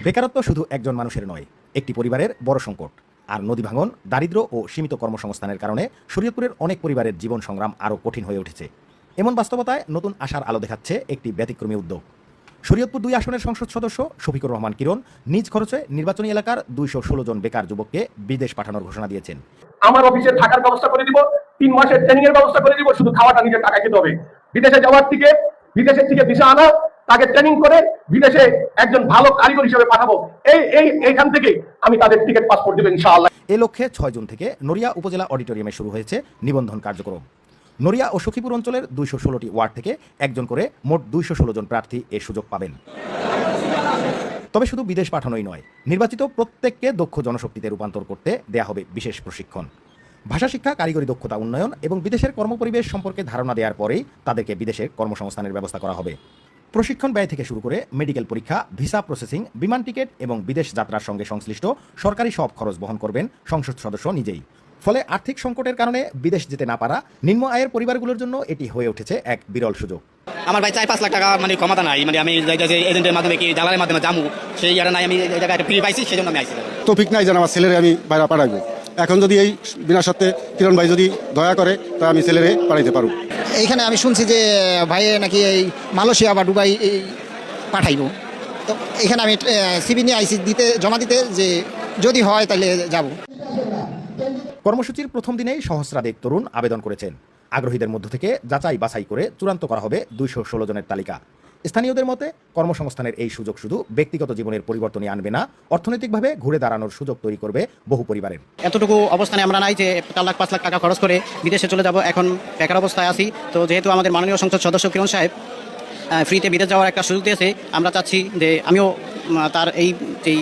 বেকারত্ব শুধু একজন মানুষের নয়, একটি পরিবারের বড় সংকট। আর নদী ভাঙন, দারিদ্র্য ও সীমিত কর্মসংস্থানের কারণে শরীয়তপুরের অনেক পরিবারের জীবন সংগ্রাম আরও কঠিন হয়ে উঠেছে। এমন বাস্তবতায় নতুন আশার আলো দেখাচ্ছে একটি ব্যতিক্রমী উদ্যোগ। শরীয়তপুর 2 আসনের সংসদ সদস্য শফিকুর রহমান কিরণ নিজ খরচে নির্বাচনী এলাকার 216 জন বেকার যুবককে বিদেশ পাঠানোর ঘোষণা দিয়েছেন। আমার অফিসে থাকার ব্যবস্থা করে দিব, 3 মাসের ট্রেনিং এর ব্যবস্থা করে দিব, শুধু খাওয়াটা নিজের টাকা খেতে হবে। বিদেশে যাওয়ার থেকে বিদেশের থেকে ভিসা আনা, তাকে ট্রেনিং করে বিদেশে একজন ভালো কারিগর হিসেবে পাঠাবো। এইখান থেকে আমি তাদের টিকিট পাসপোর্ট দেব ইনশাআল্লাহ। এই লক্ষ্যে 6 জুন থেকে নড়িয়া উপজেলা অডিটোরিয়ামে শুরু হয়েছে নিবন্ধন কার্যক্রম। নড়িয়া ও সখীপুর অঞ্চলের 216টি ওয়ার্ড থেকে একজন করে মোট 216 জন প্রার্থী এই সুযোগ পাবেন। তবে শুধু বিদেশ পাঠানোই নয়, নির্বাচিত প্রত্যেককে দক্ষ জনশক্তিতে রূপান্তর করতে দেয়া হবে বিশেষ প্রশিক্ষণ। ভাষা শিক্ষা, কারিগরি দক্ষতা উন্নয়ন এবং বিদেশের কর্মপরিবেশ সম্পর্কে ধারণা দেওয়ার পরেই তাদেরকে বিদেশে কর্মসংস্থানের ব্যবস্থা করা হবে। প্রশিক্ষণ ব্যয় থেকে শুরু করে মেডিকেল পরীক্ষা, ভিসা প্রসেসিং, বিমান টিকিট এবং বিদেশ যাত্রার সঙ্গে সংশ্লিষ্ট সরকারি সব খরচ বহন করবেন সংসদ সদস্য নিজেই। ফলে আর্থিক সংকটের কারণে বিদেশ যেতে না পারা নিম্ন আয়ের পরিবারগুলোর জন্য এটি হয়ে উঠেছে এক বিরল সুযোগ। আমার ভাই 4-5 লাখ টাকা ক্ষমতা নাই, আমি এজেন্টের মাধ্যমে কি দালালের মাধ্যমে যাবো, সেই ইয়ারা নাই, আমি এই জায়গায় ফ্রি পাইছি, সেই জন্য আমি আইছি। তৌফিক নাই যেন আমার ছেলেরে আমি বাইরে পাঠাইবো। এখন যদি এই বিনা সত্ত্বে কিরণ ভাই যদি দয়া করে তা আমি ছেলেরে পাঠাইতে পারবো। এইখানে আমি শুনছি যে ভাই নাকি এই মালয়েশিয়া বা দুবাই পাঠাইব, তো এখানে আমি সিবি নিয়ে আইসি জমা দিতে, যে যদি হয় তাহলে যাব। কর্মসূচির প্রথম দিনেই সহস্রাধিক তরুণ আবেদন করেছেন। আগ্রহীদের মধ্য থেকে যাচাই বাছাই করে চূড়ান্ত করা হবে 216 জনের তালিকা। স্থানীয়দের মতে কর্মসংস্থানের এই সুযোগ শুধু ব্যক্তিগত জীবনের পরিবর্তনই আনবে না, অর্থনৈতিকভাবে ঘুরে দাঁড়ানোর সুযোগ তৈরি করবে বহু পরিবারের। এতটুকু অবস্থানে আমরা নাই যে 4-5 লাখ টাকা খরচ করে বিদেশে চলে যাব। এখন বেকার অবস্থায় আছি, তো যেহেতু আমাদের মাননীয় সংসদ সদস্য কিরণ সাহেব ফ্রিতে বিদেশ যাওয়ার একটা সুযোগ দিয়েছে, আমরা চাচ্ছি যে আমিও তার এই যেই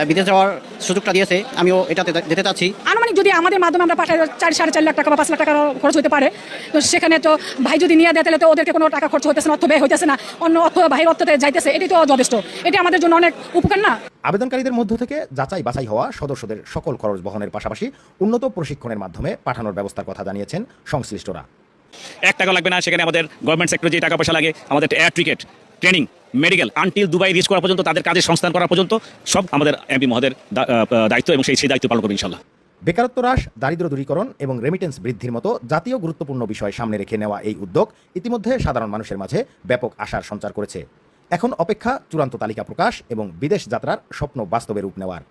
বিদেশ যাওয়ার সুযোগটা দিয়েছে, আমিও এটাতে যেতে চাচ্ছি। আনুমানিক যদি আমাদের মাধ্যমে আমরা পাঠাই 4-4.5 লাখ টাকা বা 5 লাখ টাকা খরচ হতে পারে, তো সেখানে তো ভাই যদি নিয়ে দেয় তাহলে তো ওদেরকে কোনো টাকা খরচ হইতেছে না, অর্থ ব্যয় হইতেছে না, অন্য অর্থ ভাইয়ের অর্থতে যাইতেছে, এটি তো যথেষ্ট। এটি আমাদের জন্য অনেক উপকার না? আবেদনকারীদের মধ্য থেকে যাচাই বাছাই হওয়া সদস্যদের সকল খরচ বহনের পাশাপাশি উন্নত প্রশিক্ষণের মাধ্যমে পাঠানোর ব্যবস্থার কথা জানিয়েছেন সংশ্লিষ্টরা। 1 টাকা লাগবে না, সেখানে আমাদের গভর্নমেন্ট সেক্টরে যে টাকা পয়সা লাগে, আমাদের air ticket, training, medical, until Dubai reach করা পর্যন্ত, তাদের কাজের সংস্থান করা পর্যন্ত সব আমাদের এমপি মহোদয়ের দায়িত্ব, এবং সেই দায়িত্ব পালন করবে ইনশাল্লাহ। বেকারত্ব হ্রাস, দারিদ্র্য দূরীকরণ এবং রেমিটেন্স বৃদ্ধির মতো জাতীয় গুরুত্বপূর্ণ বিষয় সামনে রেখে নেওয়া এই উদ্যোগ ইতিমধ্যে সাধারণ মানুষের মাঝে ব্যাপক আশার সঞ্চার করেছে। এখন অপেক্ষা চূড়ান্ত তালিকা প্রকাশ এবং বিদেশ যাত্রার স্বপ্ন বাস্তবে রূপ নেওয়ার।